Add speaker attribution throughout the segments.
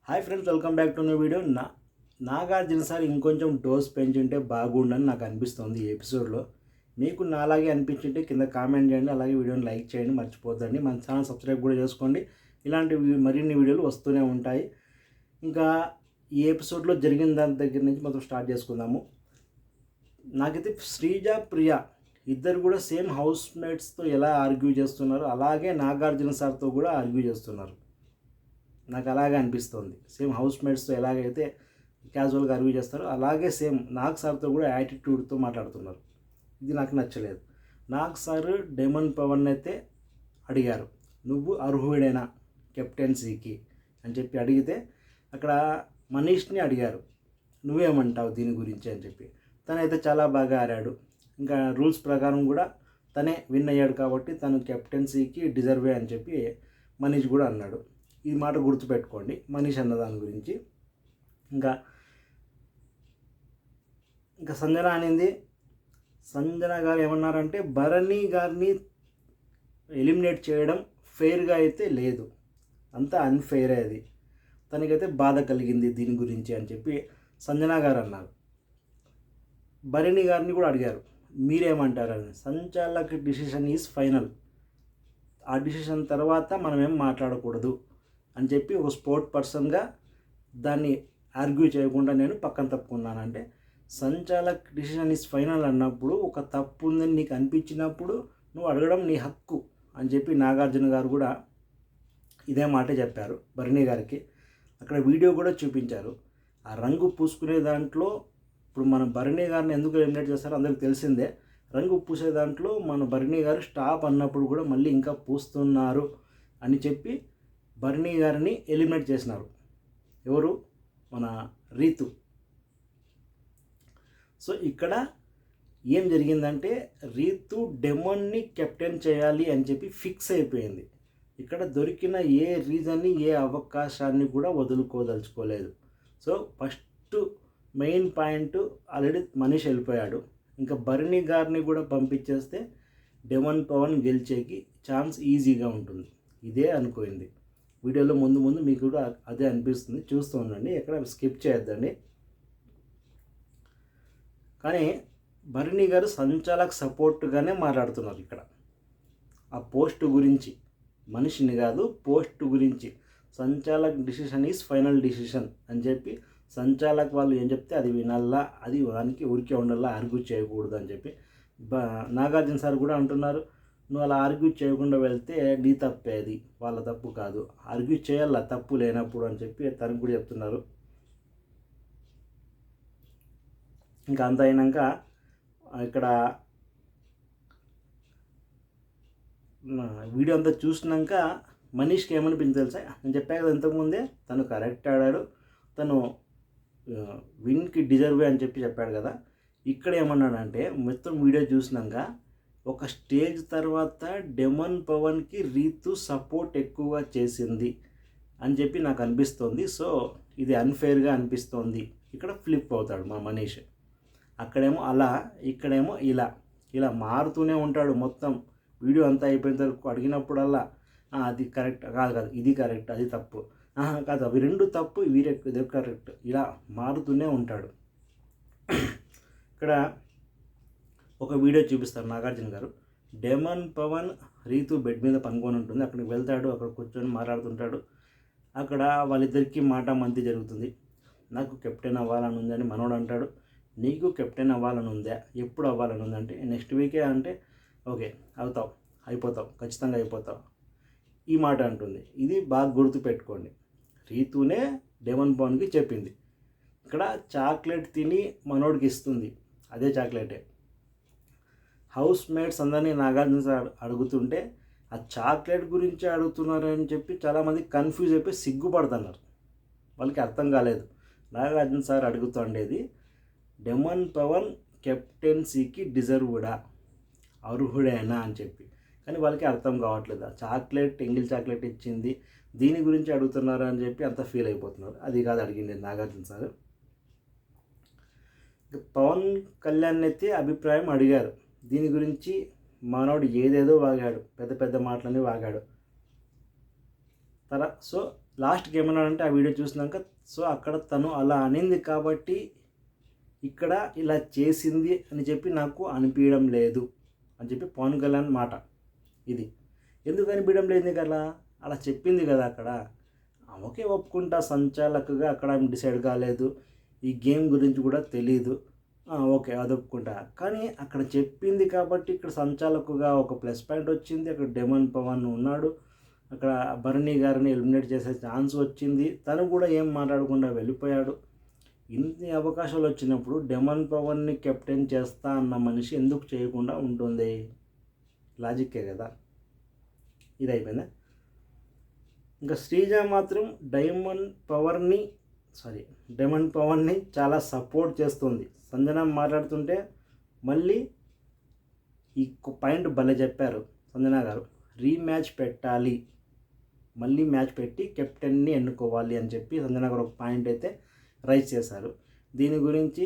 Speaker 1: Hi friends, welcome back to new video. Nagarjuna sir ఇంకొంచెం dose పెంచుంటే బాగుండని నాకు అనిపిస్తుంది ఈ ఎపిసోడ్లో. మీకు నాలాగే అనిపించుంటే కింద కామెంట్ చేయండి, అలాగే వీడియోని లైక్ చేయండి, మర్చిపోద్దండి. మన ఛానల్ సబ్స్క్రైబ్ కూడా చేసుకోండి. ఇలాంటి మరిన్ని వీడియోలు వస్తూనే ఉంటాయి. ఇంకా ఈ ఎపిసోడ్లో జరిగిన దాని దగ్గర నుంచి మొత్తం స్టార్ట్ చేసుకుందాము. నాకైతే శ్రీజ, ప్రియా ఇద్దరు కూడా సేమ్ హౌస్ మేట్స్తో ఎలా ఆర్గ్యూ చేస్తున్నారు, అలాగే నాగార్జున సార్తో కూడా ఆర్గ్యూ చేస్తున్నారు. నాకు అలాగే అనిపిస్తుంది. సేమ్ హౌస్ మేట్స్తో ఎలాగైతే క్యాజువల్గా ఆర్గ్యూ చేస్తారో అలాగే సేమ్ నాగ్ సార్తో కూడా యాటిట్యూడ్తో మాట్లాడుతున్నారు. ఇది నాకు నచ్చలేదు. నాగ్ సార్ డెమన్ పవన్ అయితే అడిగారు, నువ్వు అర్హుడైనా కెప్టెన్సీకి అని చెప్పి అడిగితే, అక్కడ మనీష్ని అడిగారు, నువ్వేమంటావు దీని గురించి అని చెప్పి. తనైతే చాలా బాగా ఆడాడు. ఇంకా రూల్స్ ప్రకారం కూడా తనే విన్ అయ్యాడు కాబట్టి తను కెప్టెన్సీకి డిజర్వే అని చెప్పి మనీష్ కూడా అన్నాడు. ఈ మాట గుర్తుపెట్టుకోండి మనీష్ అన్న దాని గురించి. ఇంకా సంజన అనింది. సంజన గారు ఏమన్నారంటే, భరణి గారిని ఎలిమినేట్ చేయడం ఫెయిర్గా అయితే లేదు, అంతా అన్ఫెయిర్. అది తనకైతే బాధ కలిగింది దీని గురించి అని చెప్పి సంజన గారు అన్నారు. భరణి గారిని కూడా అడిగారు, మీరేమంటారని. సంచాలక్ డిసిషన్ ఈజ్ ఫైనల్, ఆ డిసిషన్ తర్వాత మనం ఏం మాట్లాడకూడదు అని చెప్పి ఒక స్పోర్ట్ పర్సన్గా దాన్ని ఆర్గ్యూ చేయకుండా నేను పక్కన తప్పుకున్నానంటే, సంచాలక్ డిసిషన్ ఈజ్ ఫైనల్ అన్నప్పుడు ఒక తప్పు ఉందని నీకు అనిపించినప్పుడు నువ్వు అడగడం నీ హక్కు అని చెప్పి నాగార్జున గారు కూడా ఇదే మాటే చెప్పారు భరణి గారికి. అక్కడ వీడియో కూడా చూపించారు. ఆ రంగు పూసుకునే దాంట్లో ఇప్పుడు మన భరణి గారిని ఎందుకు ఎలిమినేట్ చేస్తారో అందరికి తెలిసిందే. రంగు పూసే దాంట్లో మన భరణి గారు స్టాప్ అన్నప్పుడు కూడా మళ్ళీ ఇంకా పూస్తున్నారు అని చెప్పి భరణి గారిని ఎలిమినేట్ చేసినారు. ఎవరు? మన రీతు. సో ఇక్కడ ఏం జరిగిందంటే, రీతు డెమోన్ని కెప్టెన్ చేయాలి అని చెప్పి ఫిక్స్ అయిపోయింది. ఇక్కడ దొరికిన ఏ రీజన్ని, ఏ అవకాశాన్ని కూడా వదులుకోదలుచుకోలేదు. So first main point already Manish వెళ్ళిపోయాడు. ఇంకా భరణి గారిని కూడా పంపించేస్తే డెమన్ పవన్ గెలిచేకి ఛాన్స్ ఈజీగా ఉంటుంది. ఇదే అనుకోయింది. వీడియోలో ముందు మీకు కూడా అదే అనిపిస్తుంది. చూస్తూ ఉండండి, ఎక్కడ స్కిప్ చేయొద్దండి. కానీ భరణి గారు సంచాలక్ సపోర్ట్గానే మాట్లాడుతున్నారు ఇక్కడ. ఆ పోస్ట్ గురించి, మనిషిని కాదు పోస్ట్ గురించి. సంచాలక్ డిసిషన్ ఈజ్ ఫైనల్ డిసిషన్ అని చెప్పి సంచాలక్ వాళ్ళు ఏం చెప్తే అది వినాలా, అది దానికి ఊరికే ఉండాలా, ఆర్గ్యూ చేయకూడదు అని చెప్పి నాగార్జున సార్ కూడా అంటున్నారు, నువ్వు అలా ఆర్గ్యూ చేయకుండా వెళ్తే నీ తప్పే, అది వాళ్ళ తప్పు కాదు, ఆర్గ్యూ చేయాల తప్పు లేనప్పుడు అని చెప్పి తనకు కూడా చెప్తున్నారు. ఇంకా అంత అయినాక ఇక్కడ వీడియో అంతా చూసినాక మనీష్కి ఏమనిపించింది తెలుసా? నేను చెప్పా కదా ఇంతకుముందే, తను కరెక్ట్ ఆడాడు, తను విన్కి డిజర్వే అని చెప్పి చెప్పాడు కదా. ఇక్కడ ఏమన్నాడంటే, మొత్తం వీడియో చూసినాక ఒక స్టేజ్ తర్వాత డెమన్ పవన్కి రీతు సపోర్ట్ ఎక్కువ చేసింది అని చెప్పి నాకు అనిపిస్తుంది. సో ఇది అన్ఫెయిర్గా అనిపిస్తోంది. ఇక్కడ ఫ్లిప్ అవుతాడు మా మనీష్. అక్కడేమో అలా, ఇక్కడేమో ఇలా ఇలా మారుతూనే ఉంటాడు మొత్తం. వీడియో అంతా అయిపోయిన తర్వాత అడిగినప్పుడల్లా అది కరెక్ట్ కాదు, ఇది కరెక్ట్, అది తప్పు, కాదు, అవి రెండు తప్పు, ఇది కరెక్ట్, ఇలా మారుతూనే ఉంటాడు. ఇక్కడ ఒక వీడియో చూపిస్తారు నాగార్జున గారు. డెమన్ పవన్ రీతు బెడ్ మీద పనుకొని ఉంటుంది. అక్కడికి వెళ్తాడు, అక్కడ కూర్చొని మాట్లాడుతుంటాడు. అక్కడ వాళ్ళిద్దరికీ మాట మంతి జరుగుతుంది. నాకు కెప్టెన్ అవ్వాలని ఉందని మనోడు అంటాడు, నీకు కెప్టెన్ అవ్వాలని ఉందా, ఎప్పుడు అవ్వాలని ఉందంటే నెక్స్ట్ వీకే అంటే ఓకే అవుతావు, అయిపోతావు, ఖచ్చితంగా అయిపోతావు, ఈ మాట అంటుంది. ఇది బాగా గుర్తుపెట్టుకోండి. రీతునే డెమన్ పవన్కి చెప్పింది. ఇక్కడ చాక్లెట్ తిని మనోడికి ఇస్తుంది, అదే చాక్లెటే. హౌస్ మేట్స్ అందరినీ నాగార్జున సార్ అడుగుతుంటే ఆ చాక్లెట్ గురించి అడుగుతున్నారని చెప్పి చాలామంది కన్ఫ్యూజ్ అయిపోయి సిగ్గుపడుతున్నారు. వాళ్ళకి అర్థం కాలేదు నాగార్జున సార్ అడుగుతుండేది డెమన్ పవన్ కెప్టెన్సీకి డిజర్వ్డా, అర్హుడేనా అని చెప్పి. కానీ వాళ్ళకి అర్థం కావట్లేదు. ఆ చాక్లెట్ ఎంగిల్ చాక్లెట్ ఇచ్చింది, దీని గురించి అడుగుతున్నారు అని చెప్పి అంత ఫీల్ అయిపోతున్నారు. అది కాదు అడిగింది నాగార్జున సార్. పవన్ కళ్యాణ్ అయితే అభిప్రాయం అడిగారు. దీని గురించి మనోడు ఏదేదో వాగాడు, పెద్ద పెద్ద మాటలని వాగాడు. సో లాస్ట్కి ఏమన్నాడంటే ఆ వీడియో చూసినాక, సో అక్కడ తను అలా అనింది కాబట్టి ఇక్కడ ఇలా చేసింది అని చెప్పి నాకు అనిపించడం లేదు అని చెప్పి పవన్ కళ్యాణ్ మాట ఇది. ఎందుకు అనిపించడం లేదు నీకు అలా చెప్పింది కదా అక్కడ. ఓకే, ఒప్పుకుంటా, సంచాలకుగా అక్కడ డిసైడ్ కాలేదు, ఈ గేమ్ గురించి కూడా తెలీదు, ఓకే అది ఒప్పుకుంటా. కానీ అక్కడ చెప్పింది కాబట్టి ఇక్కడ సంచాలకుగా ఒక ప్లస్ పాయింట్ వచ్చింది. అక్కడ డెమన్ పవన్ ఉన్నాడు, అక్కడ భరణి గారిని ఎలిమినేట్ చేసే ఛాన్స్ వచ్చింది, తను కూడా ఏం మాట్లాడకుండా వెళ్ళిపోయాడు. ఇన్ని అవకాశాలు వచ్చినప్పుడు డెమన్ పవన్ని కెప్టెన్ చేస్తా అన్న మనిషి ఎందుకు చేయకుండా ఉంటుంది? లాజిక్కే కదా. ఇది అయిపోయిందా? ఇంకా శ్రీజ మాత్రం డెమన్ పవన్ని చాలా సపోర్ట్ చేస్తుంది. సంజన మాట్లాడుతుంటే మళ్ళీ ఈ పాయింట్ భలే చెప్పారు సంజన గారు, రీమ్యాచ్ పెట్టాలి, మళ్ళీ మ్యాచ్ పెట్టి కెప్టెన్ని ఎన్నుకోవాలి అని చెప్పి సంజన గారు ఒక పాయింట్ అయితే రైజ్ చేశారు. దీని గురించి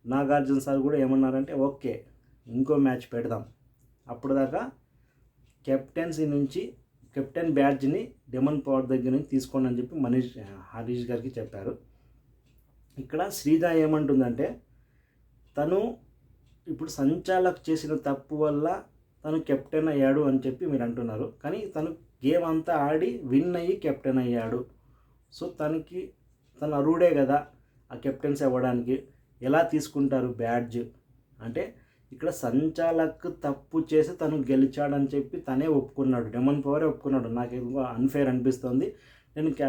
Speaker 1: నాగార్జున సార్ కూడా ఏమన్నారంటే, ఓకే ఇంకో మ్యాచ్ పెడదాం, అప్పుడు దాకా కెప్టెన్సీ నుంచి కెప్టెన్ బ్యాడ్జ్ని డెమన్ పవర్ దగ్గర నుంచి తీసుకోండి అని చెప్పి హరీష్ గారికి చెప్పారు. ఇక్కడ శ్రీజ ఏమంటుందంటే, తను ఇప్పుడు సంచాలక్ చేసిన తప్పు వల్ల తను కెప్టెన్ అయ్యాడు అని చెప్పి మీరు అంటున్నారు, కానీ తను గేమ్ అంతా ఆడి విన్ అయ్యి కెప్టెన్ అయ్యాడు. సో తను అరుడే కదా ఆ కెప్టెన్సీ అవ్వడానికి, ఎలా తీసుకుంటారు బ్యాడ్జ్ అంటే? ఇక్కడ సంచాలక్ తప్పు చేసి తను గెలిచాడని చెప్పి తనే ఒప్పుకున్నాడు, డెమన్ పవరే ఒప్పుకున్నాడు, నాకు ఎందుకో అన్ఫేర్ అనిపిస్తుంది,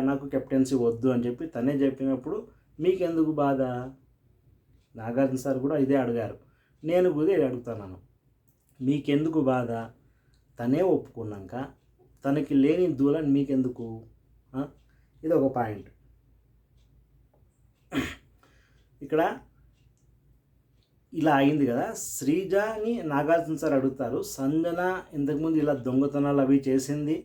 Speaker 1: నాకు కెప్టెన్సీ వద్దు అని చెప్పి తనే చెప్పినప్పుడు మీకెందుకు బాధ? నాగార్జున సార్ కూడా ఇదే అడిగారు, నేను కూడా అడుగుతున్నాను, మీకెందుకు బాధ? తనే ఒప్పుకున్నాక తనకి లేని దూలని మీకెందుకు? ఇది ఒక పాయింట్. ఇక్కడ ఇలా అయింది కదా. శ్రీజని నాగార్జున సార్ అడుగుతారు, సంజన ఇంతకుముందు ఇలా దొంగతనాలు అవి చేసింది,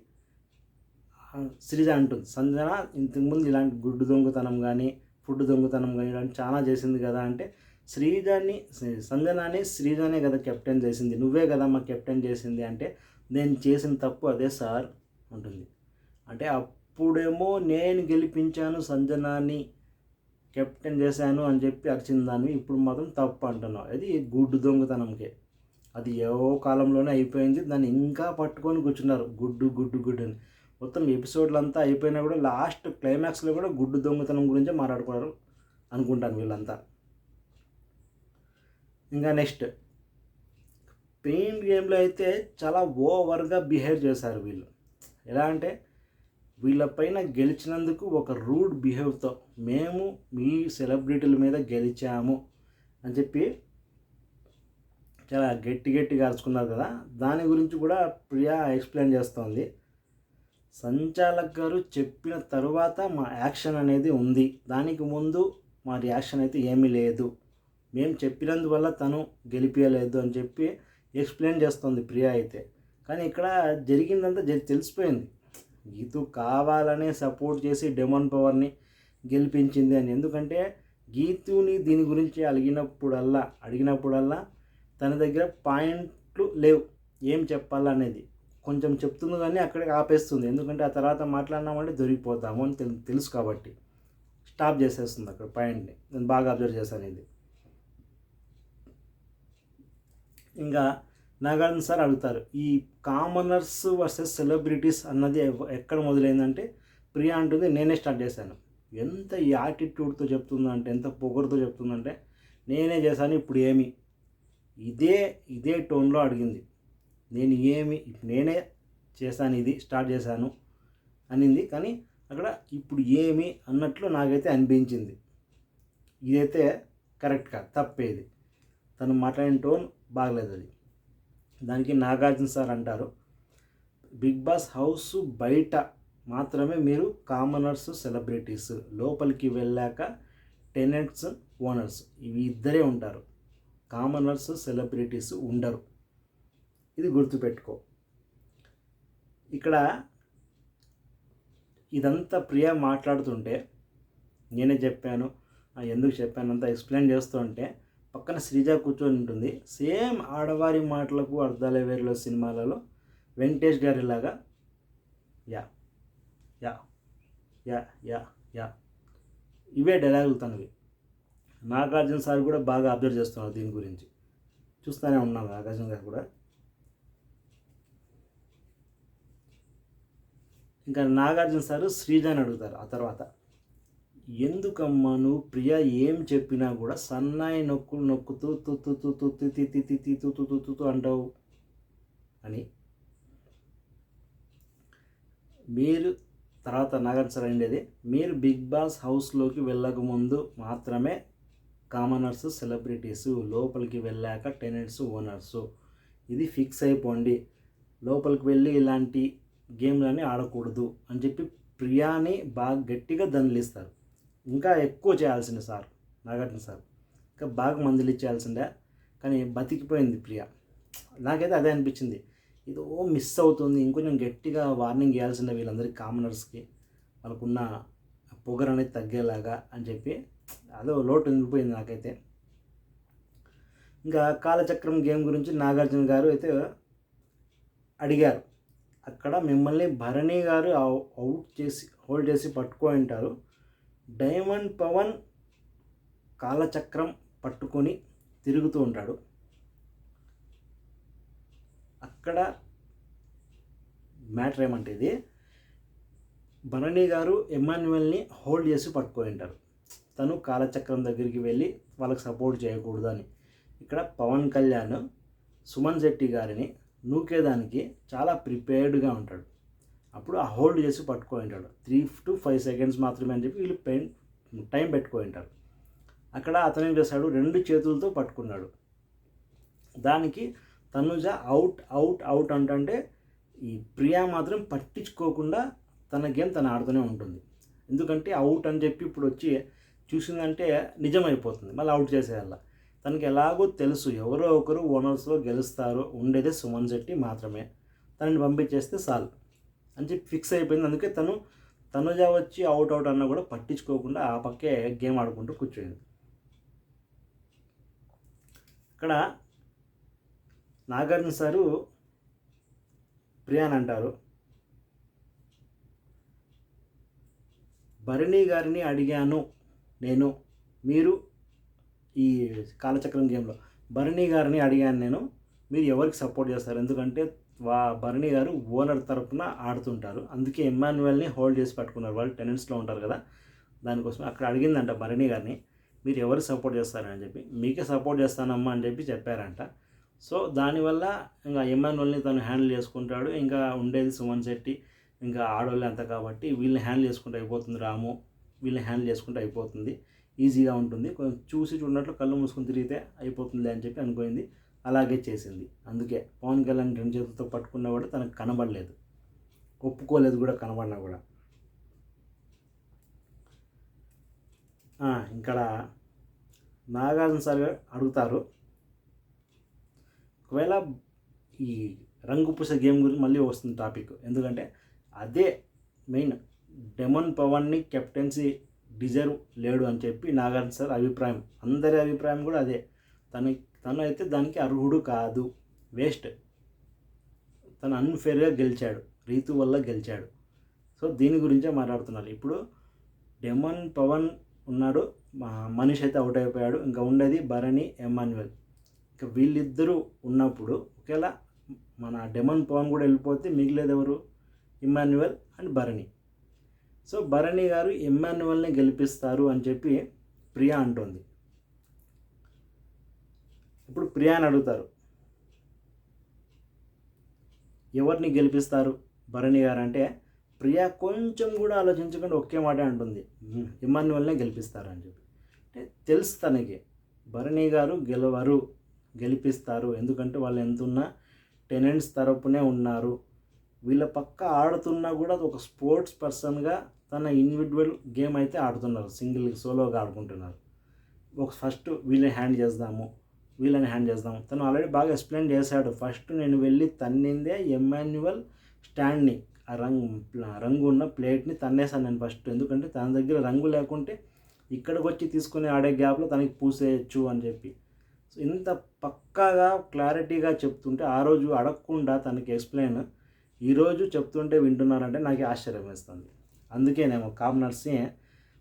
Speaker 1: శ్రీజ అంటుంది సంజన ఇంతకుముందు ఇలాంటి గుడ్డు దొంగతనం కానీ ఫుడ్ దొంగతనం కానీ ఇలాంటి చాలా చేసింది కదా అంటే, సంజనాని శ్రీజనే కదా కెప్టెన్ చేసింది, నువ్వే కదా మా కెప్టెన్ చేసింది అంటే, నేను చేసిన తప్పు అదే సార్ ఉంటుంది. అంటే అప్పుడేమో నేను గెలిపించాను సంజనాని కెప్టెన్ చేశాను అని చెప్పి అరిచిందాన్ని, ఇప్పుడు మాత్రం తప్పు అంటున్నావు. అది గుడ్డు దొంగతనంకే, అది ఏవో కాలంలోనే అయిపోయింది, దాన్ని ఇంకా పట్టుకొని కూర్చున్నారు గుడ్డు గుడ్డు గుడ్డు అని. మొత్తం ఎపిసోడ్లు అంతా అయిపోయినా కూడా లాస్ట్ క్లైమాక్స్లో కూడా గుడ్డు దొంగతనం గురించే మాట్లాడుకున్నారు అనుకుంటాను వీళ్ళంతా. ఇంకా నెక్స్ట్ పెయిన్ గేమ్లో అయితే చాలా ఓవర్గా బిహేవ్ చేశారు వీళ్ళు. ఎలా అంటే, వీళ్ళపైన గెలిచినందుకు ఒక రూడ్ బిహేవ్తో మేము మీ సెలబ్రిటీల మీద గెలిచాము అని చెప్పి చాలా గట్టిగా అరుచుకున్నారు కదా. దాని గురించి కూడా ప్రియా ఎక్స్ప్లెయిన్ చేస్తోంది. సంచాలక్ గారు చెప్పిన తరువాత మా యాక్షన్ అనేది ఉంది, దానికి ముందు మా రియాక్షన్ అయితే ఏమీ లేదు, మేము చెప్పినందువల్ల తను గెలిపించలేదు అని చెప్పి ఎక్స్ప్లెయిన్ చేస్తుంది ప్రియా అయితే. కానీ ఇక్కడ జరిగిందంతా తెలిసిపోయింది, గీతు కావాలనే సపోర్ట్ చేసి డెమన్ పవర్ని గెలిపించింది అని. ఎందుకంటే గీతుని దీని గురించి అడిగినప్పుడల్లా తన దగ్గర పాయింట్లు లేవు, ఏం చెప్పాలనేది కొంచెం చెప్తుంది కానీ అక్కడికి ఆపేస్తుంది. ఎందుకంటే ఆ తర్వాత మాట్లాడినామంటే దొరికిపోతాము అని తెలుసు కాబట్టి స్టాప్ చేసేస్తుంది అక్కడ పాయింట్ని. నేను బాగా అబ్జర్వ్ చేశాను ఇది. ఇంకా నాగార్జున సార్ అడుగుతారు, ఈ కామనర్స్ వర్సెస్ సెలబ్రిటీస్ అన్నది ఎక్కడ మొదలైందంటే, ప్రియా అంటుంది నేనే స్టార్ట్ చేశాను. ఎంత యాటిట్యూడ్తో చెప్తుందంటే, ఎంత పొగరుతో చెప్తుందంటే, నేనే చేశాను ఇప్పుడు ఏమి, ఇదే టోన్లో అడిగింది. నేనే చేశాను, ఇది స్టార్ట్ చేశాను అనింది. కానీ అక్కడ ఇప్పుడు ఏమి అన్నట్లు నాకైతే అనిపించింది. ఇదైతే కరెక్ట్ కాదు, తప్పేది. తను మాట్లాడిన టోన్ బాగలేదు. అది దానికి నాగార్జున సార్ అంటారు, బిగ్ బాస్ హౌస్ బయట మాత్రమే మీరు కామనర్స్ సెలబ్రిటీస్, లోపలికి వెళ్ళాక టెనెంట్స్ ఓనర్స్ ఇవి ఇద్దరే ఉంటారు, కామనర్స్ సెలబ్రిటీస్ ఉండరు, ఇది గుర్తుపెట్టుకో. ఇక్కడ ఇదంతా ప్రియా మాట్లాడుతుంటే నేనే చెప్పాను, ఎందుకు చెప్పానంతా ఎక్స్ప్లెయిన్ చేస్తుంటే పక్కన శ్రీజ కూర్చొని ఉంటుంది. సేమ్ ఆడవారి మాటలకు అర్థాలే వేరులో సినిమాలలో వెంకటేష్ గారిలాగా యా యా యా యా ఇవే డైలాగులు తనవి. నాగార్జున సార్ కూడా బాగా అబ్జర్వ్ చేస్తున్నారు దీని గురించి, చూస్తూనే ఉన్నాం నాగార్జున గారు కూడా. ఇంకా నాగార్జున సారు శ్రీజని అడుగుతారు ఆ తర్వాత, ఎందుకమ్మా నువ్వు ప్రియ ఏం చెప్పినా కూడా సన్నాయి నొక్కులు నొక్కుతూ తుత్తు తుత్తు తిత్తి తిత్తి తిత్తు తుత్తు తుత్తు అంటావు అని. మీరు తర్వాత నాగార్జున సార్ ఉండేది, మీరు బిగ్ బాస్ హౌస్లోకి వెళ్ళకముందు మాత్రమే కామనర్స్ సెలబ్రిటీస్, లోపలికి వెళ్ళాక టెనెంట్స్ ఓనర్సు, ఇది ఫిక్స్ అయిపోండి, లోపలికి వెళ్ళి ఇలాంటి గేమ్లన్నీ ఆడకూడదు అని చెప్పి ప్రియాని బాగా గట్టిగా దండలిస్తారు. ఇంకా ఎక్కువ చేయాల్సిందే సార్ నాగార్జున సార్, ఇంకా బాగా మందులు ఇచ్చేయాల్సిందే. కానీ బతికిపోయింది ప్రియ. నాకైతే అదే అనిపించింది, ఏదో మిస్ అవుతుంది, ఇంకొంచెం గట్టిగా వార్నింగ్ ఇవ్వాల్సిందే వీళ్ళందరికీ, కామనర్స్కి, వాళ్ళకున్న పొగరు అనేది తగ్గేలాగా అని చెప్పి అదో లోటు ఉండిపోయింది నాకైతే. ఇంకా కాలచక్రం గేమ్ గురించి నాగార్జున గారు అయితే అడిగారు. అక్కడ మిమ్మల్ని భరణి గారు అవుట్ చేసి హోల్డ్ చేసి పట్టుకొని ఉంటారు. డైమండ్ పవన్ కాలచక్రం పట్టుకొని తిరుగుతూ ఉంటాడు. అక్కడ మ్యాటర్ ఏమంటే, ఇది భరణి గారు ఎమాన్యువల్ని హోల్డ్ చేసి పట్టుకొని ఉంటారు, తను కాలచక్రం దగ్గరికి వెళ్ళి వాళ్ళకి సపోర్ట్ చేయకూడదని. ఇక్కడ పవన్ కళ్యాణ్ సుమన్ శెట్టి గారిని నూకేదానికి చాలా ప్రిపేర్డ్గా ఉంటాడు. అప్పుడు ఆ హోల్డ్ చేసి పట్టుకొని ఉంటాడు, 3 to 5 seconds మాత్రమే అని చెప్పి వీళ్ళు టైం పెట్టుకొని ఉంటారు. అక్కడ అతను ఏం చేశాడు, 2 చేతులతో పట్టుకున్నాడు. దానికి తనుజ అవుట్ అవుట్ అవుట్ అంటే ఈ ప్రియా మాత్రం పట్టించుకోకుండా తన గేమ్ తను ఆడుతూనే ఉంటుంది. ఎందుకంటే అవుట్ అని చెప్పి ఇప్పుడు వచ్చి చూసిందంటే నిజమైపోతుంది, మళ్ళీ అవుట్ చేసేయాల. తనకి ఎలాగో తెలుసు ఎవరో ఒకరు ఓనర్స్లో గెలుస్తారు, ఉండేదే సుమన్ శెట్టి మాత్రమే, తనని పంపించేస్తే చాలు అని చెప్పి ఫిక్స్ అయిపోయింది. అందుకే తనుజ వచ్చి అవుట్ అవుట్ అన్నా కూడా పట్టించుకోకుండా ఆ పక్కే గేమ్ ఆడుకుంటూ కూర్చోయింది. ఇక్కడ నాగార్జున సారు ప్రియాని అంటారు, భరణి గారిని అడిగాను నేను, మీరు ఈ కాలచక్రం గేమ్లో భరణి గారిని అడిగాను నేను, మీరు ఎవరికి సపోర్ట్ చేస్తారు, ఎందుకంటే భరణి గారు ఓనర్ తరపున ఆడుతుంటారు, అందుకే ఎమాన్యువల్ని హోల్డ్ చేసి పట్టుకున్నారు, వాళ్ళు టెనెంట్స్లో ఉంటారు కదా, దానికోసం అక్కడ అడిగిందంట భరణి గారిని, మీరు ఎవరికి సపోర్ట్ చేస్తారని చెప్పి, మీకే సపోర్ట్ చేస్తానమ్మా అని చెప్పి చెప్పారంట. సో దానివల్ల ఇంకా ఎమాన్యువల్ని తను హ్యాండిల్ చేసుకుంటాడు. ఇంకా ఉండేది సుమన్ శెట్టి, ఇంకా ఆడవాళ్ళు అంతా కాబట్టి వీళ్ళని హ్యాండిల్ చేసుకుంటూ అయిపోతుంది, రాము వీళ్ళని హ్యాండిల్ చేసుకుంటూ అయిపోతుంది, ఈజీగా ఉంటుంది, కొంచెం చూసి చూడనట్లు కళ్ళు మూసుకొని తిరిగితే అయిపోతుంది అని చెప్పి అనుకుంది. అలాగే చేసింది. అందుకే పవన్ కళ్యాణ్ 2 చేతులతో పట్టుకున్నా కూడా తనకు కనబడలేదు, ఒప్పుకోలేదు కూడా కనబడినా కూడా. ఇక్కడ నాగార్జున సార్ అడుగుతారు, ఒకవేళ ఈ రంగు పూసే గేమ్ గురించి మళ్ళీ వస్తుంది టాపిక్, ఎందుకంటే అదే మెయిన్, డెమన్ పవన్ని కెప్టెన్సీ డిజర్వ్ లేడు అని చెప్పి నాగార్జున సార్ అభిప్రాయం, అందరి అభిప్రాయం కూడా అదే. తను అయితే దానికి అర్హుడు కాదు, వేస్ట్, తను అన్ఫేర్గా గెలిచాడు, రీతు వల్ల గెలిచాడు. సో దీని గురించే మాట్లాడుతున్నారు. ఇప్పుడు డెమన్ పవన్ ఉన్నాడు, మనీష్ అయితే అవుట్ అయిపోయాడు, ఇంకా ఉండేది భరణి ఎమాన్యువల్. ఇంకా వీళ్ళిద్దరూ ఉన్నప్పుడు ఒకవేళ మన డెమన్ పవన్ కూడా వెళ్ళిపోతే మిగిలేదు ఎవరు, Emmanuel and Bharani. So Bharani garu ఎమాన్యువల్ని గెలిపిస్తారు అని చెప్పి ప్రియా అంటుంది. ఇప్పుడు ప్రియాని అడుగుతారు, ఎవరిని గెలిపిస్తారు భరణి గారు అంటే, ప్రియా కొంచెం కూడా ఆలోచించకుండా ఒకే మాట అంటుంది, ఎమాన్యువల్నే గెలిపిస్తారు అని చెప్పి. అంటే తెలుసు తనకి భరణి గారు గెలిపిస్తారు, ఎందుకంటే వాళ్ళు ఎంతున్నా టెనెంట్స్ తరపునే ఉన్నారు, వీళ్ళ పక్క ఆడుతున్నా కూడా ఒక స్పోర్ట్స్ పర్సన్గా తన ఇండివిజువల్ గేమ్ అయితే ఆడుతున్నారు, సింగిల్ సోలోగా ఆడుకుంటున్నారు. ఫస్ట్ వీళ్ళని హ్యాండ్ చేద్దాము, తను ఆల్రెడీ బాగా ఎక్స్ప్లెయిన్ చేశాడు. ఫస్ట్ నేను వెళ్ళి తన్నిందే ఎమాన్యువల్ స్టాండ్ని, ఆ రంగు ఉన్న ప్లేట్ని తన్నేసాను నేను ఫస్ట్, ఎందుకంటే తన దగ్గర రంగు లేకుంటే ఇక్కడికి వచ్చి తీసుకుని ఆడే గ్యాప్లో తనకి పూసేయచ్చు అని చెప్పి. సో ఇంత పక్కాగా క్లారిటీగా చెప్తుంటే, ఆ రోజు అడగకుండా తనకి ఎక్స్ప్లెయిన్, ఈరోజు చెప్తుంటే వింటున్నారంటే నాకు ఆశ్చర్యం వేస్తుంది. అందుకేనేమో కామనర్స్ని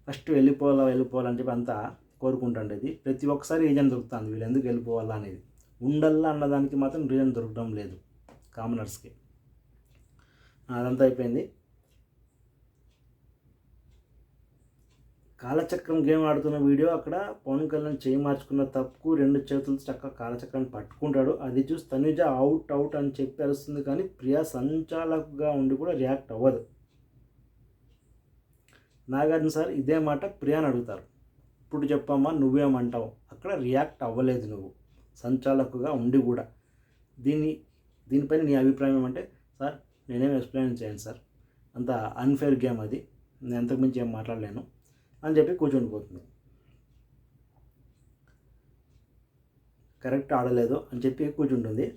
Speaker 1: ఫస్ట్ వెళ్ళిపోవాలని చెప్పి అంతా కోరుకుంటుండేది. ప్రతి ఒక్కసారి రీజన్ దొరుకుతుంది వీళ్ళు ఎందుకు వెళ్ళిపోవాలా అనేది. ఉండల్లా అన్నదానికి మాత్రం రీజన్ దొరకడం లేదు కామనర్స్కి. అదంతా అయిపోయింది. కాలచక్రం గేమ్ ఆడుతున్న వీడియో అక్కడ పవన్ కళ్యాణ్ చేయి మార్చుకున్న తప్పుకు 2 చేతులతో చక్కగా కాలచక్రాన్ని పట్టుకుంటాడు. అది చూసి తనుజ అవుట్ అని చెప్పి అరుస్తుంది, కానీ ప్రియా సంచాలకుగా ఉండి కూడా రియాక్ట్ అవ్వదు. నాగార్జున సార్ ఇదే మాట ప్రియాని అడుగుతారు, ఇప్పుడు చెప్పమ్మా నువ్వేమంటావు, అక్కడ రియాక్ట్ అవ్వలేదు నువ్వు సంచాలకుగా ఉండి కూడా. దీనిపైన నీ అభిప్రాయం ఏమంటే, సార్ నేనేం ఎక్స్ప్లెయిన్ చేయను సార్, అంత అన్ఫేర్ గేమ్ అది, నేను అంతకుమించి ఏం మాట్లాడలేను అని చెప్పి కూర్చుండిపోతుంది. కరెక్ట్ ఆడలేదు అని చెప్పి కూర్చుంటుంది.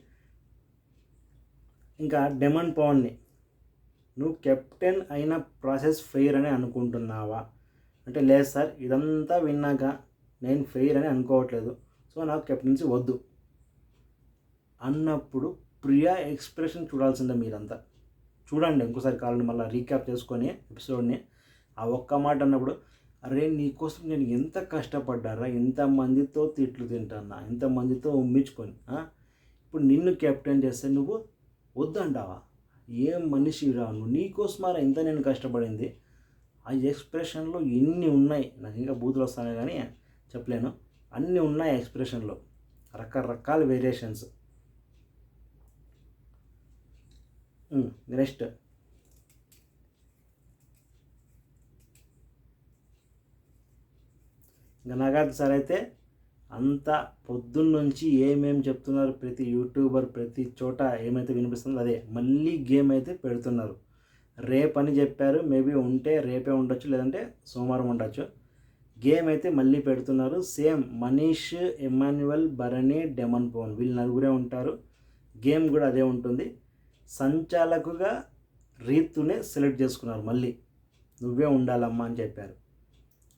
Speaker 1: ఇంకా డెమన్ పవన్ని, నువ్వు కెప్టెన్ అయిన ప్రాసెస్ ఫెయిర్ అని అనుకుంటున్నావా అంటే, లేదు సార్ ఇదంతా విన్నాక నేను ఫెయిర్ అని అనుకోవట్లేదు, సో నాకు కెప్టెన్సీ వద్దు అన్నప్పుడు ప్రియా ఎక్స్ప్రెషన్ చూడాల్సిందే. మీరంతా చూడండి ఇంకోసారి కావాలంటే మళ్ళీ రీక్యాప్ చేసుకొని ఎపిసోడ్ని. ఆ ఒక్క మాట అన్నప్పుడు, అరే నీకోసం నేను ఎంత కష్టపడ్డారా, ఎంతమందితో తిట్లు తింటున్నా, ఎంతమందితో ఉమ్మించుకొని, ఇప్పుడు నిన్ను కెప్టెన్ చేస్తే నువ్వు వద్దంటావా, ఏం మనిషి రాను, నీకోసమారా ఇంత నేను కష్టపడింది. ఆ ఎక్స్ప్రెషన్లో ఎన్ని ఉన్నాయి, నాకు ఇంకా బూతులు వస్తానే కానీ చెప్పలేను, అన్నీ ఉన్నాయి ఎక్స్ప్రెషన్లో, రకరకాల వేరియేషన్స్. నెక్స్ట్ ఇంకా నాగార్జున సార్ అయితే అంత పొద్దున్నుంచి ఏమేమి చెప్తున్నారు, ప్రతి యూట్యూబర్ ప్రతి చోట ఏమైతే వినిపిస్తుందో అదే మళ్ళీ గేమ్ అయితే పెడుతున్నారు. రేపని చెప్పారు, మేబీ ఉంటే రేపే ఉండొచ్చు, లేదంటే సోమవారం ఉండొచ్చు. గేమ్ అయితే మళ్ళీ పెడుతున్నారు. Same Manish, Emmanuel, Bharani, Demon Pavan వీళ్ళు నలుగురే ఉంటారు. గేమ్ కూడా అదే ఉంటుంది. సంచాలకుగా రీతునే సెలెక్ట్ చేసుకున్నారు, మళ్ళీ నువ్వే ఉండాలమ్మా అని చెప్పారు.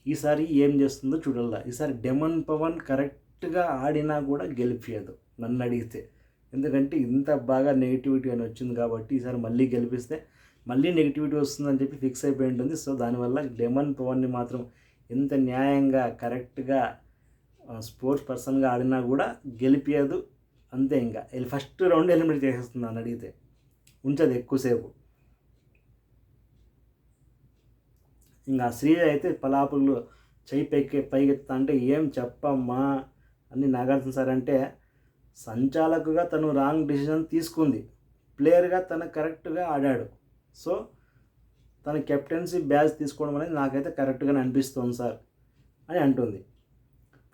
Speaker 1: ఈసారి ఏం చేస్తుందో చూడాల. ఈసారి డెమన్ పవన్ కరెక్ట్గా ఆడినా కూడా గెలిపించదు నన్ను అడిగితే, ఎందుకంటే ఇంత బాగా నెగిటివిటీ అని వచ్చింది కాబట్టి ఈసారి మళ్ళీ గెలిపిస్తే మళ్ళీ నెగిటివిటీ వస్తుందని చెప్పి ఫిక్స్ అయిపోయి ఉంటుంది. సో దానివల్ల డెమన్ పవన్ని మాత్రం ఎంత న్యాయంగా కరెక్ట్గా స్పోర్ట్స్ పర్సన్గా ఆడినా కూడా గెలిపించదు. అంతే, ఇంకా ఫస్ట్ రౌండ్ ఎలిమినేట్ చేసేస్తుంది అని అడిగితే, ఉంచదు ఎక్కువసేపు. ఇంకా శ్రీజ అయితే పలాపులు చేయి పైకెత్తా అంటే, ఏం చెప్పమ్మా అని నాగార్జున సార్ అంటే, సంచాలకుగా తను రాంగ్ డిసిజన్ తీసుకుంది, ప్లేయర్గా తను కరెక్ట్గా ఆడాడు, సో తన కెప్టెన్సీ బ్యాచ్ తీసుకోవడం అనేది నాకైతే కరెక్ట్గానే అనిపిస్తుంది సార్ అని అంటుంది.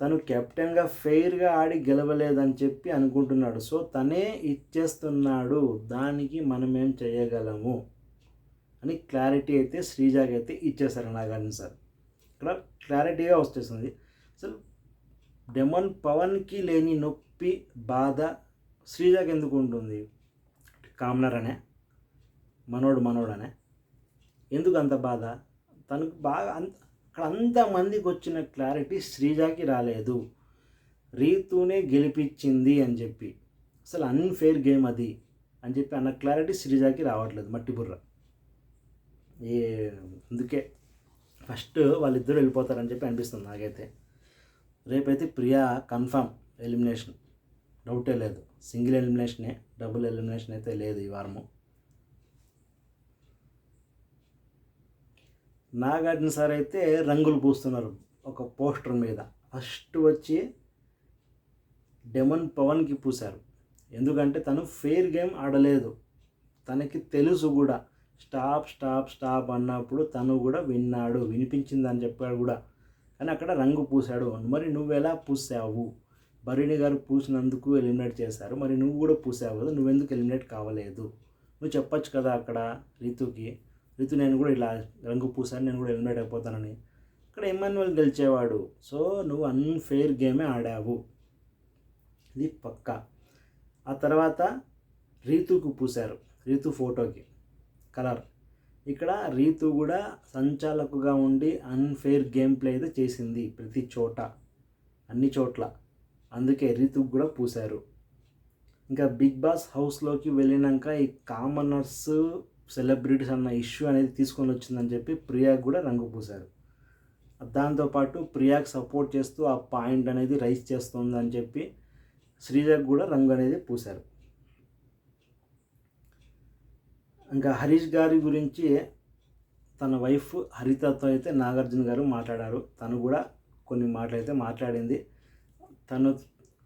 Speaker 1: తను కెప్టెన్గా ఫెయిర్గా ఆడి గెలవలేదని చెప్పి అనుకుంటున్నాడు, సో తనే ఇచ్చేస్తున్నాడు, దానికి మనమేం చేయగలము అని క్లారిటీ అయితే శ్రీజాకి అయితే ఇచ్చేశారు నాగార్జున సార్. ఇక్కడ క్లారిటీగా వచ్చేసింది. అసలు డెమన్ పవన్కి లేని నొప్పి బాధ శ్రీజాకి ఎందుకు ఉంటుంది? కామనర్ అనే మనోడనే ఎందుకు అంత బాధ తనకు? బాగా అక్కడ అంతమందికి వచ్చిన క్లారిటీ శ్రీజాకి రాలేదు. రీతునే గెలిపించింది అని చెప్పి, అసలు అన్ఫేర్ గేమ్ అది అని చెప్పి అన్న క్లారిటీ శ్రీజాకి రావట్లేదు, మట్టి బుర్ర. అందుకే ఫస్ట్ వాళ్ళిద్దరూ వెళ్ళిపోతారని చెప్పి అనిపిస్తుంది నాకైతే. రేపైతే ప్రియా కన్ఫామ్ ఎలిమినేషన్, డౌటే లేదు. సింగిల్ ఎలిమినేషనే, డబుల్ ఎలిమినేషన్ అయితే లేదు ఈ వారము. నాగార్జున సార్ అయితే రంగులు పూస్తున్నారు ఒక పోస్టర్ మీద. ఫస్ట్ వచ్చి డెమన్ పవన్కి పూశారు, ఎందుకంటే తను ఫెయిర్ గేమ్ ఆడలేదు, తనకి తెలుసు కూడా. స్టాప్ అన్నప్పుడు తను కూడా విన్నాడు, వినిపించిందని చెప్పాడు కూడా, కానీ అక్కడ రంగు పూశాడు. మరి నువ్వు ఎలా పూసావు? భరణి గారు పూసినందుకు ఎలిమినేట్ చేశారు, మరి నువ్వు కూడా పూసావు కదా, నువ్వెందుకు ఎలిమినేట్ కావలేదు? నువ్వు చెప్పచ్చు కదా అక్కడ రీతు నేను కూడా ఇలా రంగు పూసాను, నేను కూడా ఎలిమినేట్ అయిపోతానని. ఇక్కడ ఎమాన్యువల్ గెలిచేవాడు, సో నువ్వు అన్ఫెయిర్ గేమే ఆడావు, ఇది పక్కా. ఆ తర్వాత రీతుకు పూశారు, రీతు ఫోటోకి కలర్. ఇక్కడ రీతు కూడా సంచాలకుగా ఉండి అన్ఫెయిర్ గేమ్ ప్లే అయితే చేసింది ప్రతి చోట, అన్ని చోట్ల, అందుకే రీతుకు కూడా పూశారు. ఇంకా బిగ్ బాస్ హౌస్లోకి వెళ్ళినాక ఈ కామనర్స్ సెలబ్రిటీస్ అన్న ఇష్యూ అనేది తీసుకొని వచ్చిందని చెప్పి ప్రియాకి కూడా రంగు పూశారు. దాంతోపాటు ప్రియాకి సపోర్ట్ చేస్తూ ఆ పాయింట్ అనేది రైజ్ చేస్తుందని చెప్పి శ్రీజకు కూడా రంగు అనేది పూశారు. ఇంకా హరీష్ గారి గురించి తన వైఫ్ హరితతో అయితే నాగార్జున గారు మాట్లాడారు. తను కూడా కొన్ని మాటలు అయితే మాట్లాడింది.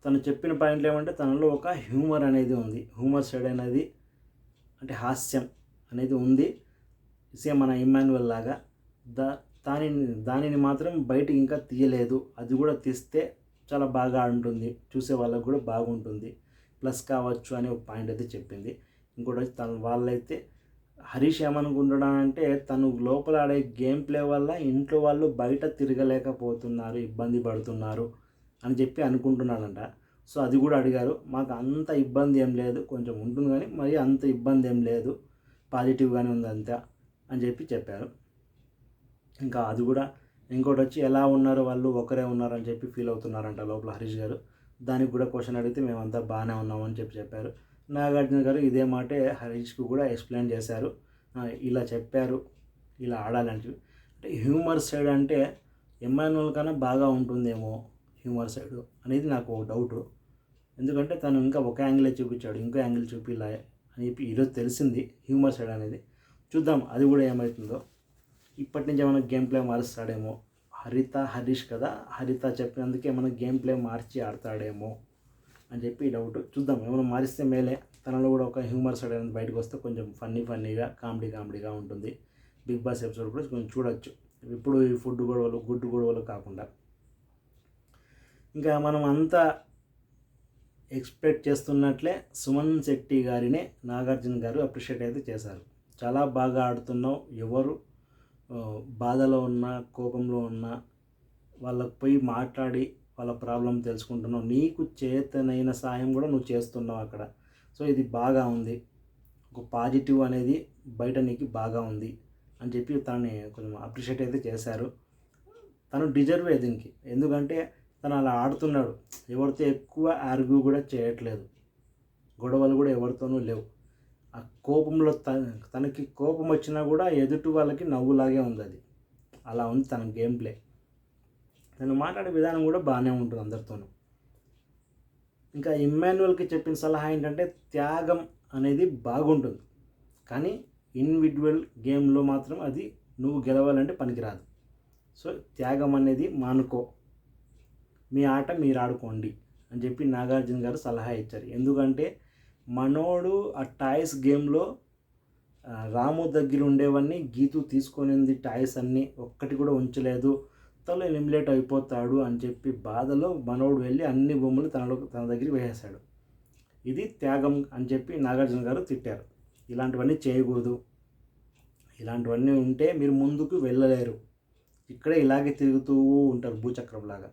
Speaker 1: తను చెప్పిన పాయింట్లు ఏమంటే తనలో ఒక హ్యూమర్ అనేది ఉంది. హ్యూమర్ సైడ్ అనేది అంటే హాస్యం అనేది ఉంది. సేమ్ మన ఇమ్మాన్యువల్ లాగా దానిని మాత్రం బయటికి ఇంకా తీయలేదు. అది కూడా తీస్తే చాలా బాగా ఉంటుంది, చూసే వాళ్ళకు కూడా బాగుంటుంది, ప్లస్ కావచ్చు అనే ఒక పాయింట్ అయితే చెప్పింది. ఇంకోటి వాళ్ళైతే హరీష్ ఏమనుకుంటున్నానంటే తను లోపల ఆడే గేమ్ ప్లే వల్ల ఇంట్లో వాళ్ళు బయట తిరగలేకపోతున్నారు, ఇబ్బంది పడుతున్నారు అని చెప్పి అనుకుంటున్నాడంట. సో అది కూడా అడిగారు. మాకు అంత ఇబ్బంది ఏం లేదు, కొంచెం ఉంటుంది కానీ మరి అంత ఇబ్బంది ఏం లేదు, పాజిటివ్గానే ఉంది అంతా అని చెప్పారు. ఇంకా అది కూడా ఇంకోటి వచ్చి ఎలా ఉన్నారు వాళ్ళు ఒకరే ఉన్నారని చెప్పి ఫీల్ అవుతున్నారంట లోపల హరీష్ గారు. దానికి కూడా క్వశ్చన్ అడిగితే మేమంతా బాగానే ఉన్నామని చెప్పారు. నాగార్జున గారు ఇదే మాటే హరీష్కు కూడా ఎక్స్ప్లెయిన్ చేశారు. ఇలా చెప్పారు, ఇలా ఆడాలంటే అంటే హ్యూమర్ సైడ్ అంటే ఎమ్మాన్యువల్ కన్నా బాగా ఉంటుందేమో హ్యూమర్ సైడ్ అనేది నాకు ఒక డౌటు. ఎందుకంటే తను ఇంకా ఒక యాంగిలే చూపించాడు, ఇంకో యాంగిల్ చూపిలా అని చెప్పి ఈరోజు తెలిసింది హ్యూమర్ సైడ్ అనేది. చూద్దాం అది కూడా ఏమవుతుందో. ఇప్పటి నుంచి ఏమైనా గేమ్ ప్లే మారుస్తాడేమో. హరీష్ కదా, హరిత చెప్పినందుకే ఏమైనా గేమ్ ప్లే మార్చి ఆడతాడేమో అని చెప్పి డౌట్. చూద్దాం, ఏమైనా మారిస్తే మేలే. తనలో కూడా ఒక హ్యూమర్ సైడ్ అనేది బయటకు వస్తే కొంచెం ఫన్నీగా కామెడీగా ఉంటుంది. బిగ్ బాస్ ఎపిసోడ్ కూడా కొంచెం చూడొచ్చు. ఇప్పుడు ఈ ఫుడ్ గొడవలు గుడ్డు గొడవలు కాకుండా. ఇంకా మనం అంతా ఎక్స్పెక్ట్ చేస్తున్నట్లే సుమన్ శెట్టి గారిని నాగార్జున గారు అప్రిషియేట్ అయితే చేశారు. చాలా బాగా ఆడుతున్నావు, ఎవరు బాధలో ఉన్నా కోపంలో ఉన్నా వాళ్ళకు పోయి మాట్లాడి వాళ్ళ ప్రాబ్లం తెలుసుకుంటున్నావు, నీకు చేతనైన సాయం కూడా నువ్వు చేస్తున్నావు అక్కడ. సో ఇది బాగా ఉంది, ఒక పాజిటివ్ అనేది బయట నీకు బాగా ఉంది అని చెప్పి తనని కొంచెం అప్రిషియేట్ అయితే చేశారు. తను డిజర్వే దీనికి, ఎందుకంటే తను అలా ఆడుతున్నాడు. ఎవరితో ఎక్కువ ఆర్గ్యూ కూడా చేయట్లేదు, గొడవలు కూడా ఎవరితోనూ లేవు. ఆ కోపంలో తనకి కోపం వచ్చినా కూడా ఎదుటి వాళ్ళకి నవ్వులాగే ఉంది. అది అలా ఉంది తన గేమ్ ప్లే. తను మాట్లాడే విధానం కూడా బాగానే ఉంటుంది అందరితోనూ. ఇంకా ఇమ్మాన్యువల్కి చెప్పిన సలహా ఏంటంటే త్యాగం అనేది బాగుంటుంది, కానీ ఇండివిజువల్ గేమ్లో మాత్రం అది నువ్వు గెలవాలంటే పనికిరాదు. సో త్యాగం అనేది మానుకో, మీ ఆట మీరు ఆడుకోండి అని చెప్పి నాగార్జున గారు సలహా ఇచ్చారు. ఎందుకంటే మనోడు ఆ టాయ్స్ గేమ్లో రాము దగ్గర ఉండేవన్నీ గీతు తీసుకొనింది, టాయ్స్ అన్నీ ఒక్కటి కూడా ఉంచలేదు, తను ఎలిమినేట్ అయిపోతాడు అని చెప్పి బాధలో మనోడు వెళ్ళి అన్ని బొమ్మలు తన దగ్గరికి వేసేశాడు. ఇది త్యాగం అని చెప్పి నాగార్జున గారు తిట్టారు. ఇలాంటివన్నీ చేయకూడదు, ఇలాంటివన్నీ ఉంటే మీరు ముందుకు వెళ్ళలేరు, ఇక్కడే ఇలాగే తిరుగుతూ ఉంటారు భూచక్రంలాగా.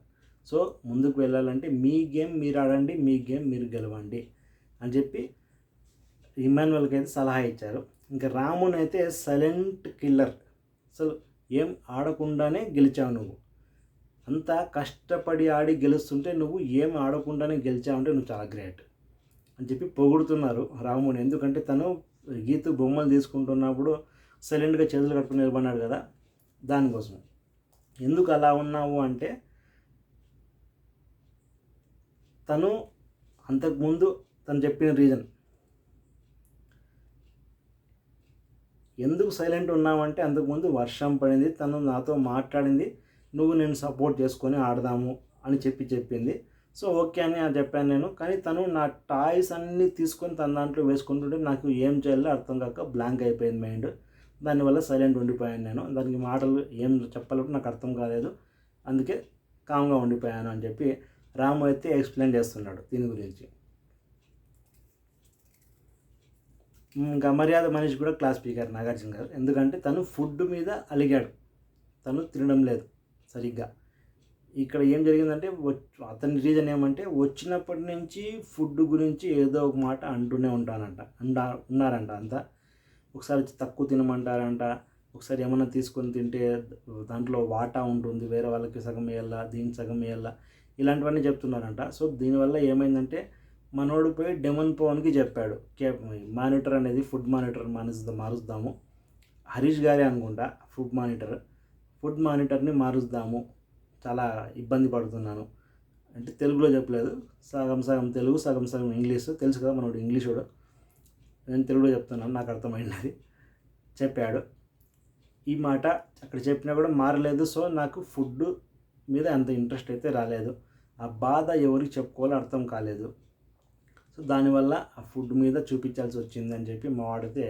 Speaker 1: సో ముందుకు వెళ్ళాలంటే మీ గేమ్ మీరు ఆడండి, మీ గేమ్ మీరు గెలవండి అని చెప్పి ఇమ్మాన్యువల్కి అయితే సలహా ఇచ్చారు. ఇంకా రాముని అయితే సైలెంట్ కిల్లర్, అసలు ఏం ఆడకుండానే గెలిచావు నువ్వు, అంతా కష్టపడి ఆడి గెలుస్తుంటే నువ్వు ఏం ఆడకుండానే గెలిచావంటే నువ్వు చాలా గ్రేట్ అని చెప్పి పొగుడుతున్నారు రాముని. ఎందుకంటే తను గీతు బొమ్మలు తీసుకుంటున్నప్పుడు సైలెంట్గా చేతులు కట్టుకుని నిలబడినాడు కదా, దానికోసం. ఎందుకు అలా ఉన్నావు అంటే తను అంతకుముందు తను చెప్పిన రీజన్, ఎందుకు సైలెంట్ ఉన్నామంటే అంతకుముందు వర్షం పడింది, తను నాతో మాట్లాడింది, నువ్వు నేను సపోర్ట్ చేసుకొని ఆడదాము అని చెప్పింది. సో ఓకే అని చెప్పాను నేను. కానీ తను నా టాయ్స్ అన్నీ తీసుకొని తన దాంట్లో వేసుకుంటుంటే నాకు ఏం చేయాలో అర్థం కాక బ్లాంక్ అయిపోయింది మైండ్. దానివల్ల సైలెంట్ ఉండిపోయాను నేను. దానికి మాటలు ఏం చెప్పాలంటే నాకు అర్థం కాలేదు, అందుకే కామ్గా ఉండిపోయాను అని చెప్పి రాము అయితే ఎక్స్ప్లెయిన్ చేస్తున్నాడు దీని గురించి. ఇంకా మర్యాద మనిషి కూడా క్లాస్ స్పీకర్ నాగార్జున గారు. ఎందుకంటే తను ఫుడ్ మీద అలిగాడు, తను తినడం లేదు సరిగ్గా. ఇక్కడ ఏం జరిగిందంటే అతని రీజన్ ఏమంటే వచ్చినప్పటి నుంచి ఫుడ్ గురించి ఏదో ఒక మాట అంటూనే ఉన్నారంట అంతా. ఒకసారి తక్కువ తినమంటారంట, ఒకసారి ఏమన్నా తీసుకొని తింటే దాంట్లో వాటా ఉంటుంది, వేరే వాళ్ళకి సగం వేయాలా, దీనికి సగం వేయాలా, ఇలాంటివన్నీ చెప్తున్నారంట. సో దీనివల్ల ఏమైందంటే మనోడు పోయి డెమన్ పవన్కి చెప్పాడు, మానిటర్ అనేది ఫుడ్ మానిటర్ మారుస్తాము. హరీష్ గారే అనుకుంటా ఫుడ్ మానిటర్ని మారుస్తాము, చాలా ఇబ్బంది పడుతున్నాను అంటే తెలుగులో చెప్పలేదు, సగం సగం తెలుగు సగం సగం ఇంగ్లీష్. తెలుసు కదా మనోడు ఇంగ్లీష్ కూడా, నేను తెలుగులో చెప్తున్నాను, నాకు అర్థమైనది చెప్పాడు. ఈ మాట అక్కడ చెప్పినా కూడా మారలేదు. సో నాకు ఫుడ్ మీద అంత ఇంట్రెస్ట్ అయితే రాలేదు. ఆ బాధ ఎవరికి చెప్పుకోవాలో అర్థం కాలేదు. సో దానివల్ల ఆ ఫుడ్ మీద చూపించాల్సి వచ్చింది అని చెప్పి మా వాడితే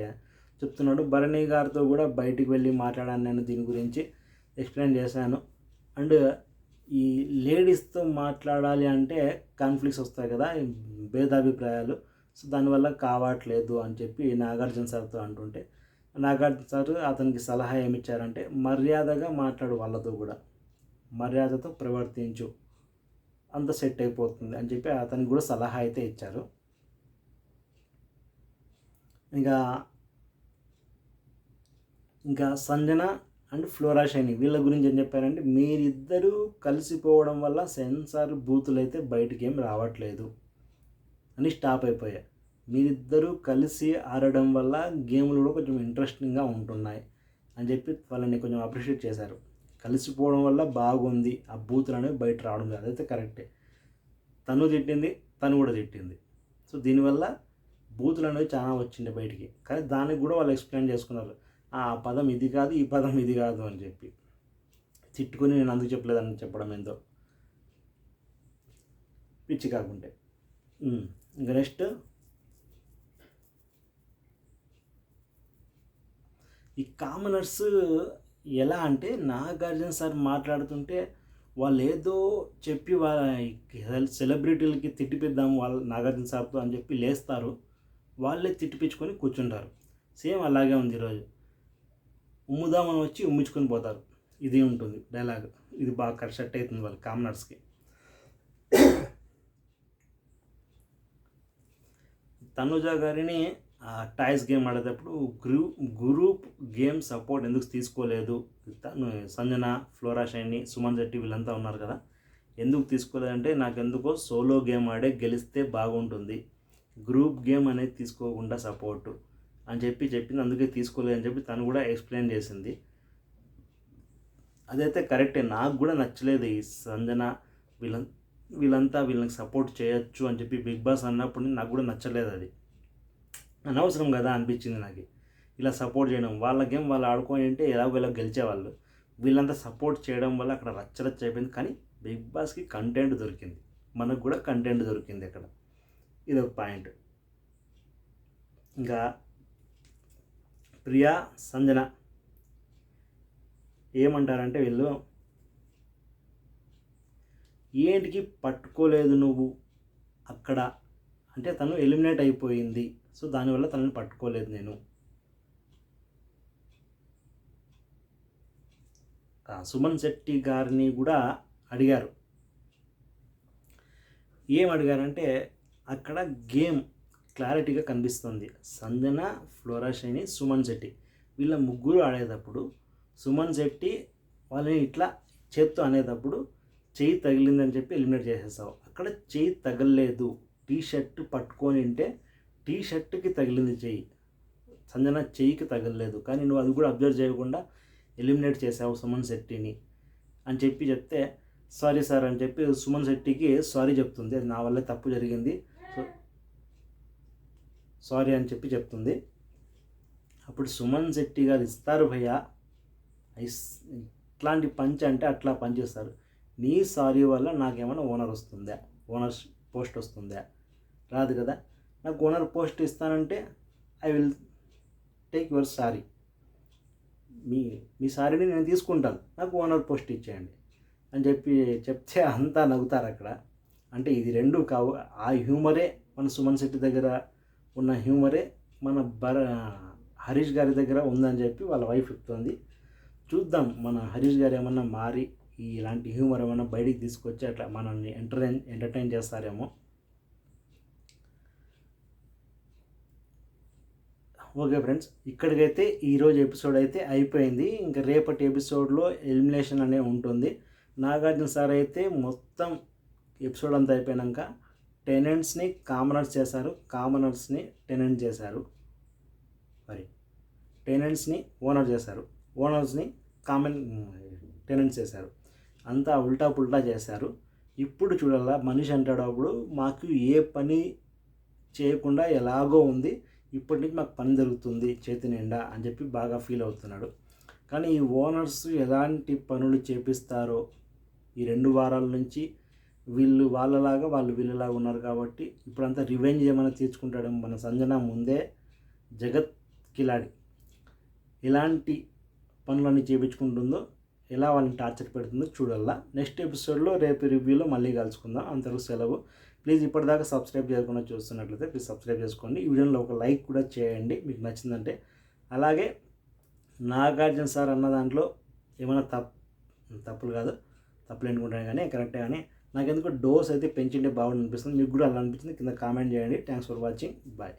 Speaker 1: చెప్తున్నాడు. భరణి గారితో కూడా బయటికి వెళ్ళి మాట్లాడాను నేను, దీని గురించి ఎక్స్ప్లెయిన్ చేశాను. అండ్ ఈ లేడీస్తో మాట్లాడాలి అంటే కాన్ఫ్లిక్ట్స్ వస్తాయి కదా, భేదాభిప్రాయాలు. సో దానివల్ల కావట్లేదు అని చెప్పి నాగార్జున సార్తో అంటుంటే, నాగార్జున సార్ అతనికి సలహా ఏమిచ్చారంటే, మర్యాదగా మాట్లాడు, వాళ్ళతో కూడా మర్యాదతో ప్రవర్తించు, అంత సెట్ అయిపోతుంది అని చెప్పి అతనికి కూడా సలహా అయితే ఇచ్చారు. ఇంకా సంజన అండ్ ఫ్లోరా షైని వీళ్ళ గురించి ఏం చెప్పారంటే, మీరిద్దరూ కలిసిపోవడం వల్ల సెన్సార్ బూతులు అయితే బయటికి ఏం రావట్లేదు అని స్టాప్ అయిపోయాయి. మీరిద్దరూ కలిసి ఆడడం వల్ల గేమ్లు కూడా కొంచెం ఇంట్రెస్టింగ్గా ఉంటున్నాయి అని చెప్పి వాళ్ళని కొంచెం అప్రిషియేట్ చేశారు. కలిసిపోవడం వల్ల బాగుంది, ఆ బూతులు అనేవి బయట రావడం లేదు, అదైతే కరెక్టే. తను తిట్టింది, తను కూడా తిట్టింది. సో దీనివల్ల బూతులు అనేవి చాలా వచ్చిండే బయటికి. కానీ దానికి కూడా వాళ్ళు ఎక్స్ప్లెయిన్ చేసుకున్నారు, ఆ పదం ఇది కాదు, ఈ పదం ఇది కాదు అని చెప్పి. తిట్టుకొని నేను అందుకు చెప్పలేదని చెప్పడం ఏందో పిచ్చి కాకుంటే. ఇంకా నెక్స్ట్ ఈ కామనర్స్ ఎలా అంటే, నాగార్జున సార్ మాట్లాడుతుంటే వాళ్ళు ఏదో చెప్పి సెలబ్రిటీలకి తిట్టిపిద్దాము వాళ్ళ నాగార్జున సార్తో అని చెప్పి లేస్తారు, వాళ్ళే తిట్టిపించుకొని కూర్చుంటారు. సేమ్ అలాగే ఉంది ఈరోజు. ఉమ్ముదామని వచ్చి ఉమ్మించుకొని పోతారు, ఇది ఉంటుంది డైలాగ్. ఇది బాగా సెట్ అవుతుంది వాళ్ళ కామనర్స్కి. తనుజ గారిని టాయ్స్ గేమ్ ఆడేటప్పుడు గ్రూప్ గేమ్ సపోర్ట్ ఎందుకు తీసుకోలేదు, తను సంజన, ఫ్లోరా షైని, సుమన్ శెట్టి వీళ్ళంతా ఉన్నారు కదా, ఎందుకు తీసుకోలేదంటే, నాకెందుకో సోలో గేమ్ ఆడే గెలిస్తే బాగుంటుంది, గ్రూప్ గేమ్ అనేది తీసుకోకుండా సపోర్టు అని చెప్పింది. అందుకే తీసుకోలేదని చెప్పి తను కూడా ఎక్స్ప్లెయిన్ చేసింది. అదైతే కరెక్టే, నాకు కూడా నచ్చలేదు ఈ సంజన వీళ్ళకి సపోర్ట్ చేయొచ్చు అని చెప్పి బిగ్ బాస్ అన్నప్పుడు నాకు కూడా నచ్చలేదు. అది అనవసరం కదా అనిపించింది నాకు, ఇలా సపోర్ట్ చేయడం. వాళ్ళ గేమ్ వాళ్ళు ఆడుకొని అంటే ఎలాగో గెలిచేవాళ్ళు, వీళ్ళంతా సపోర్ట్ చేయడం వల్ల అక్కడ రచ్చరచ్చ అయిపోయింది. కానీ బిగ్ బాస్కి కంటెంట్ దొరికింది, మనకు కూడా కంటెంట్ దొరికింది అక్కడ, ఇది ఒక పాయింట్. ఇంకా ప్రియా, సంజన ఏమంటారంటే, వీళ్ళు ఏంటికి పట్టుకోలేదు నువ్వు అక్కడ అంటే, తను ఎలిమినేట్ అయిపోయింది, సో దానివల్ల తనని పట్టుకోలేదు నేను. సుమన్ శెట్టి గారిని కూడా అడిగారు, ఏం అడిగారంటే, అక్కడ గేమ్ క్లారిటీగా కనిపిస్తుంది, సంజన, ఫ్లోరా షైని, సుమన్ శెట్టి వీళ్ళ ముగ్గురు ఆడేటప్పుడు సుమన్ శెట్టి వాళ్ళని ఇట్లా చేత్తో అనేటప్పుడు చెయ్యి తగిలిందని చెప్పి ఎలిమినేట్ చేసేసావు. అక్కడ చెయ్యి తగలలేదు, టీ షర్ట్ పట్టుకొని ఉంటే టీ షర్ట్కి తగిలింది చెయ్యి, సంజన చెయ్యికి తగలలేదు. కానీ నువ్వు అది కూడా అబ్జర్వ్ చేయకుండా ఎలిమినేట్ చేసావు సుమన్ శెట్టిని అని చెప్తే, సారీ సార్ అని చెప్పి సుమన్ శెట్టికి సారీ చెప్తుంది, అది నా వల్లే తప్పు జరిగింది, సో సారీ అని చెప్పి చెప్తుంది. అప్పుడు సుమన్ శెట్టి గారు ఇస్తారు భయ్యా, ఇట్లాంటి పంచ్ అంటే అట్లా పనిచేస్తారు, నీ సారీ వల్ల నాకేమైనా ఓనర్ పోస్ట్ వస్తుందా? రాదు కదా. నాకు ఓనర్ పోస్ట్ ఇస్తానంటే I will take your sorry, మీ సారీని నేను తీసుకుంటాను, నాకు ఓనర్ పోస్ట్ ఇచ్చేయండి అని చెప్తే అంతా నవ్వుతారు అక్కడ. అంటే ఇది రెండు కావు, ఆ హ్యూమరే మన సుమన్ శెట్టి దగ్గర ఉన్న హ్యూమరే మన హరీష్ గారి దగ్గర ఉందని చెప్పి వాళ్ళ వైఫ్ చెప్తుంది. చూద్దాం మన హరీష్ గారు ఏమన్నా మారి ఇలాంటి హ్యూమర్ ఏమన్నా బయటికి తీసుకొచ్చి అట్లా మనల్ని ఎంటర్టైన్ చేస్తారేమో. ఓకే ఫ్రెండ్స్, ఇక్కడికైతే ఈరోజు ఎపిసోడ్ అయితే అయిపోయింది. ఇంకా రేపటి ఎపిసోడ్లో ఎలిమినేషన్ అనేది ఉంటుంది. నాగార్జున సార్ అయితే మొత్తం ఎపిసోడ్ అంతా అయిపోయాక టెనెంట్స్ని కామనర్స్ చేశారు, కామనర్స్ని టెనెంట్ చేశారు. మరి టెనెంట్స్ని ఓనర్ చేశారు, ఓనర్స్ని కామన్ టెనెంట్స్ చేశారు. అంతా ఉల్టా పుల్టా చేశారు. ఇప్పుడు చూడాలా మనిషి అంటాడు అప్పుడు మాకు ఏ పని చేయకుండా ఎలాగో ఉంది, ఇప్పటి నుంచి మాకు పని జరుగుతుంది చేతి నిండా అని చెప్పి బాగా ఫీల్ అవుతున్నాడు. కానీ ఈ ఓనర్స్ ఎలాంటి పనులు చేపిస్తారో ఈ 2 వారాల నుంచి వీళ్ళు వాళ్ళలాగా వాళ్ళు వీళ్ళలాగా ఉన్నారు కాబట్టి ఇప్పుడంతా రివెంజ్ ఏమైనా తీర్చుకుంటాడేమో. మన సంజన ముందే జగత్ కిలాడి ఎలాంటి పనులన్నీ చేయించుకుంటుందో, ఎలా వాళ్ళని టార్చర్ పెడుతుందో చూడాలా. నెక్స్ట్ ఎపిసోడ్లో రేపు రివ్యూలో మళ్ళీ కలుసుకుందాం. అంతవరకు సెలవు. ప్లీజ్ ఇప్పటిదాకా సబ్స్క్రైబ్ చేయకుండా చూస్తున్నట్లయితే ప్లీజ్ సబ్స్క్రైబ్ చేసుకోండి. ఈ వీడియోలో ఒక లైక్ కూడా చేయండి మీకు నచ్చిందంటే. అలాగే నాగార్జున సార్ అన్న దాంట్లో ఏమైనా తప్పులు కాదు, తప్పులు ఎన్నుకుంటాను కానీ కరెక్టే. కానీ నాకెందుకు డోస్ అయితే పెంచింటే బాగుంది అనిపిస్తుంది. మీకు కూడా అలా అనిపించింది కింద కామెంట్ చేయండి. Thanks for watching. బాయ్.